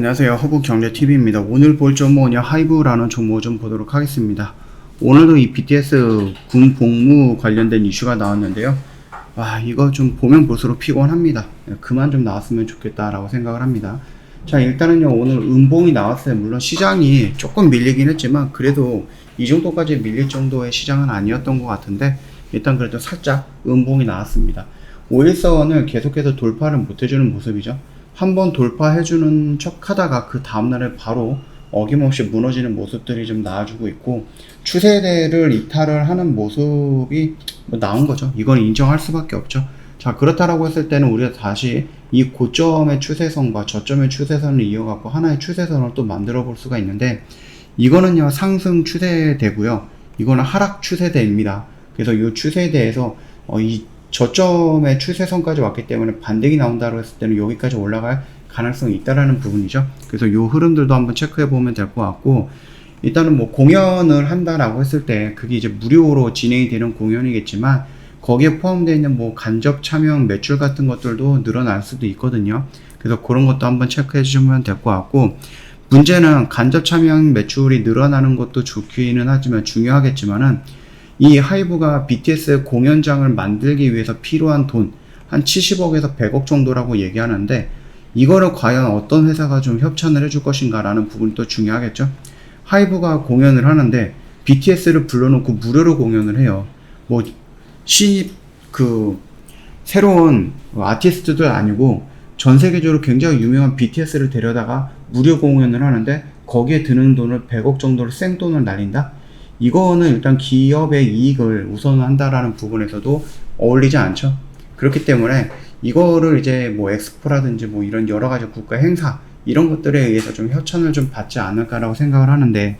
안녕하세요. 허브경제TV입니다. 오늘 볼 종목은요, 하이브라는 종목 좀 보도록 하겠습니다. 오늘도 이 BTS 군 복무 관련된 이슈가 나왔는데요. 이거 좀 보면 볼수록 피곤합니다. 그만 좀 나왔으면 좋겠다라고 생각을 합니다. 자, 일단은요, 오늘 음봉이 나왔어요. 물론 시장이 조금 밀리긴 했지만, 그래도 이 정도까지 밀릴 정도의 시장은 아니었던 것 같은데, 일단 그래도 살짝 음봉이 나왔습니다. 5일선을 계속해서 돌파를 못 해주는 모습이죠. 한번 돌파해주는 척 하다가 그 다음날에 바로 어김없이 무너지는 모습들이 좀 나와주고 있고, 추세대를 이탈을 하는 모습이 나온 거죠. 이건 인정할 수밖에 없죠. 자, 그렇다라고 했을 때는 우리가 다시 이 고점의 추세선과 저점의 추세선을 이어갖고 하나의 추세선을 또 만들어 볼 수가 있는데, 이거는요, 상승 추세대고요. 이거는 하락 추세대입니다. 그래서 이 추세대에서 이 저점의 추세선까지 왔기 때문에 반등이 나온다고 했을 때는 여기까지 올라갈 가능성이 있다라는 부분이죠. 그래서 이 흐름들도 한번 체크해 보면 될 것 같고, 일단은 뭐 공연을 한다라고 했을 때 그게 이제 무료로 진행이 되는 공연이겠지만, 거기에 포함되어 있는 뭐 간접 참여형 매출 같은 것들도 늘어날 수도 있거든요. 그래서 그런 것도 한번 체크해 주시면 될 것 같고, 문제는 간접 참여형 매출이 늘어나는 것도 좋기는 하지만 중요하겠지만은, 이 하이브가 BTS 공연장을 만들기 위해서 필요한 돈 한 70억에서 100억 정도라고 얘기하는데, 이거를 과연 어떤 회사가 좀 협찬을 해줄 것인가 라는 부분이 또 중요하겠죠. 하이브가 공연을 하는데 BTS를 불러놓고 무료로 공연을 해요. 뭐 신입 새로운 아티스트도 아니고 전 세계적으로 굉장히 유명한 BTS를 데려다가 무료 공연을 하는데, 거기에 드는 돈을 100억 정도를 생돈을 날린다? 이거는 일단 기업의 이익을 우선한다라는 부분에서도 어울리지 않죠. 그렇기 때문에 이거를 이제 뭐 엑스포라든지 뭐 이런 여러 가지 국가 행사 이런 것들에 의해서 좀 협찬을 좀 받지 않을까라고 생각을 하는데,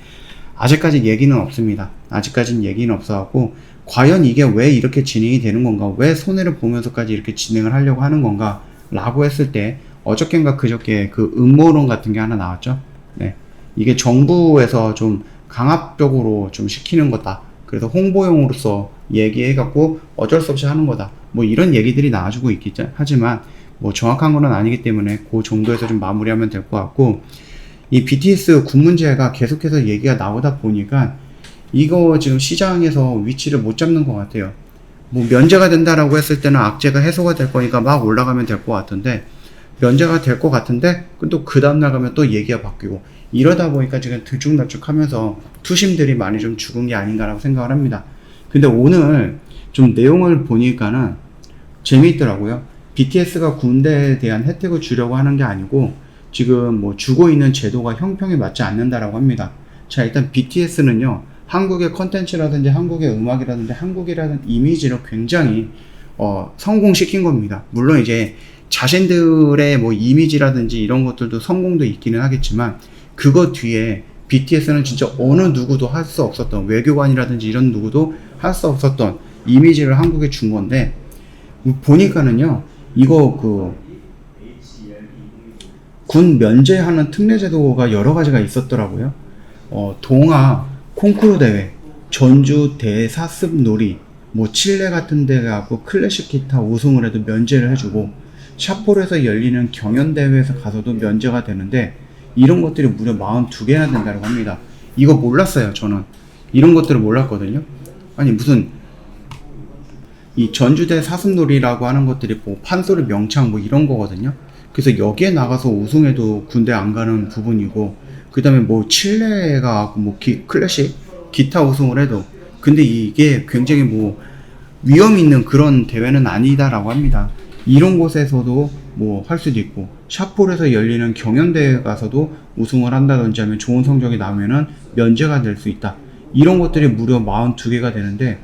아직까지 얘기는 없습니다. 아직까지는 얘기는 없어갖고, 과연 이게 왜 이렇게 진행이 되는 건가, 왜 손해를 보면서까지 이렇게 진행을 하려고 하는 건가 라고 했을 때, 어저께인가 그저께 그 음모론 같은 게 하나 나왔죠. 네, 이게 정부에서 좀 강압적으로 좀 시키는 거다. 그래서 홍보용으로서 얘기해갖고 어쩔 수 없이 하는 거다. 뭐 이런 얘기들이 나와주고 있겠죠. 하지만 뭐 정확한 건 아니기 때문에 그 정도에서 좀 마무리하면 될 것 같고, 이 BTS 군 문제가 계속해서 얘기가 나오다 보니까 이거 지금 시장에서 위치를 못 잡는 것 같아요. 뭐 면제가 된다라고 했을 때는 악재가 해소가 될 거니까 막 올라가면 될 것 같은데, 면제가 될 것 같은데 또 그 다음날 가면 또 얘기가 바뀌고, 이러다 보니까 지금 들쭉날쭉 하면서 투심들이 많이 좀 죽은 게 아닌가라고 생각을 합니다. 근데 오늘 좀 내용을 보니까는 재미있더라고요. BTS가 군대에 대한 혜택을 주려고 하는 게 아니고, 지금 뭐 주고 있는 제도가 형평에 맞지 않는다라고 합니다. 자, 일단 BTS는요, 한국의 컨텐츠라든지 한국의 음악이라든지 한국이라는 이미지를 굉장히 성공시킨 겁니다. 물론 이제 자신들의 뭐 이미지라든지 이런 것들도 성공도 있기는 하겠지만, 그거 뒤에 BTS는 진짜 어느 누구도 할 수 없었던, 외교관이라든지 이런 누구도 할 수 없었던 이미지를 한국에 준 건데, 보니까는요, 이거 군 면제하는 특례 제도가 여러 가지가 있었더라고요. 동아 콩쿠르 대회, 전주 대사습 놀이, 뭐 칠레 같은 데 가고 클래식 기타 우승을 해도 면제를 해주고, 샤폴에서 열리는 경연대회에서 가서도 면제가 되는데, 이런 것들이 무려 42개나 된다고 합니다. 이거 몰랐어요, 저는. 이런 것들을 몰랐거든요. 아니, 무슨 이 전주대 사슴놀이라고 하는 것들이 뭐 판소리 명창 뭐 이런 거거든요. 그래서 여기에 나가서 우승해도 군대 안 가는 부분이고, 그 다음에 뭐 칠레가 뭐 클래식 기타 우승을 해도, 근데 이게 굉장히 뭐 위험 있는 그런 대회는 아니다라고 합니다. 이런 곳에서도 뭐 할 수도 있고, 샤폴에서 열리는 경연대회 가서도 우승을 한다든지 하면 좋은 성적이 나오면은 면제가 될 수 있다. 이런 것들이 무려 42개가 되는데,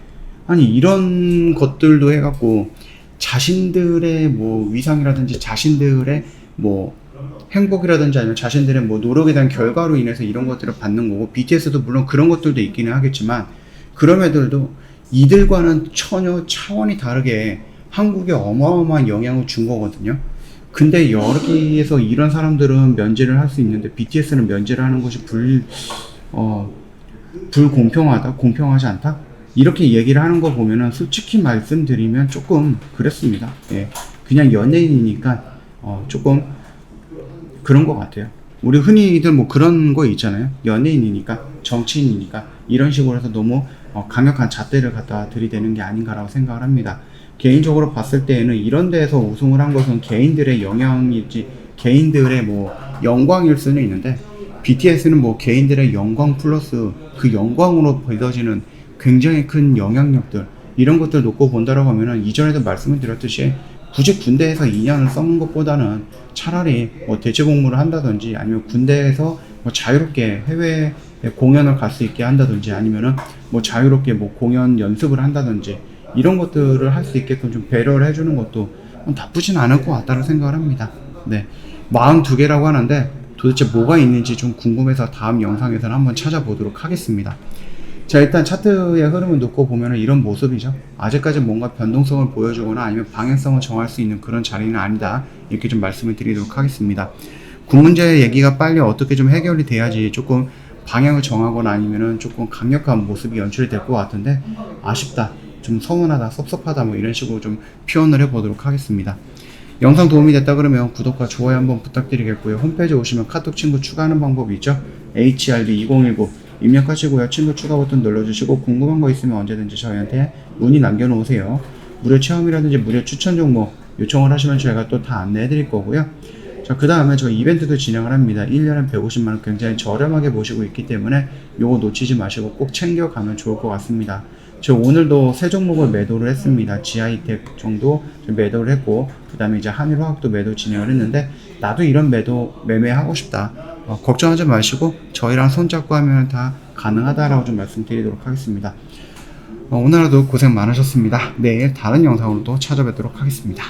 아니 이런 것들도 해갖고 자신들의 뭐 위상이라든지 자신들의 뭐 행복이라든지 아니면 자신들의 뭐 노력에 대한 결과로 인해서 이런 것들을 받는 거고, BTS도 물론 그런 것들도 있기는 하겠지만, 그런 애들도 이들과는 전혀 차원이 다르게 한국에 어마어마한 영향을 준 거거든요. 근데 여기에서 이런 사람들은 면제를 할 수 있는데 BTS는 면제를 하는 것이 불공평하다, 공평하지 않다, 이렇게 얘기를 하는 거 보면은 솔직히 말씀드리면 조금 그랬습니다. 예, 그냥 연예인이니까 조금 그런 것 같아요. 우리 흔히들 뭐 그런 거 있잖아요. 연예인이니까, 정치인이니까 이런 식으로 해서 너무 강력한 잣대를 갖다 들이대는 게 아닌가라고 생각을 합니다. 개인적으로 봤을 때에는 이런 데에서 우승을 한 것은 개인들의 영향이지 개인들의 뭐 영광일 수는 있는데, BTS는 뭐 개인들의 영광 플러스 그 영광으로 빚어지는 굉장히 큰 영향력들, 이런 것들 놓고 본다라고 하면은, 이전에도 말씀을 드렸듯이 굳이 군대에서 2년을 썩는 것보다는 차라리 뭐 대체 복무를 한다든지, 아니면 군대에서 뭐 자유롭게 해외 공연을 갈 수 있게 한다든지, 아니면은 뭐 자유롭게 뭐 공연 연습을 한다든지, 이런 것들을 할 수 있게끔 좀 배려를 해주는 것도 나쁘진 않을 것 같다는 생각을 합니다. 네. 42개라고 하는데 도대체 뭐가 있는지 좀 궁금해서 다음 영상에서는 한번 찾아보도록 하겠습니다. 자, 일단 차트의 흐름을 놓고 보면 이런 모습이죠. 아직까지 뭔가 변동성을 보여주거나 아니면 방향성을 정할 수 있는 그런 자리는 아니다, 이렇게 좀 말씀을 드리도록 하겠습니다. 군 문제 얘기가 빨리 어떻게 좀 해결이 돼야지 조금 방향을 정하거나 아니면은 조금 강력한 모습이 연출이 될 것 같은데, 아쉽다, 좀 서운하다, 섭섭하다, 뭐 이런 식으로 좀 표현을 해보도록 하겠습니다. 영상 도움이 됐다 그러면 구독과 좋아요 한번 부탁드리겠고요. 홈페이지 오시면 카톡 친구 추가하는 방법이 있죠. HRB2019 입력하시고요. 친구 추가 버튼 눌러주시고, 궁금한 거 있으면 언제든지 저희한테 문의 남겨놓으세요. 무료 체험이라든지 무료 추천 종목 요청을 하시면 저희가 또 다 안내해 드릴 거고요. 자, 그 다음에 저희 이벤트도 진행을 합니다. 1년에 150만원 굉장히 저렴하게 모시고 있기 때문에 요거 놓치지 마시고 꼭 챙겨가면 좋을 것 같습니다. 저 오늘도 세 종목을 매도를 했습니다. 지하이텍 정도 매도를 했고, 그 다음에 이제 한일화학도 매도 진행을 했는데, 나도 이런 매매하고 싶다, 걱정하지 마시고 저희랑 손잡고 하면 다 가능하다라고 좀 말씀드리도록 하겠습니다. 오늘 하루도 고생 많으셨습니다. 내일 다른 영상으로 또 찾아뵙도록 하겠습니다.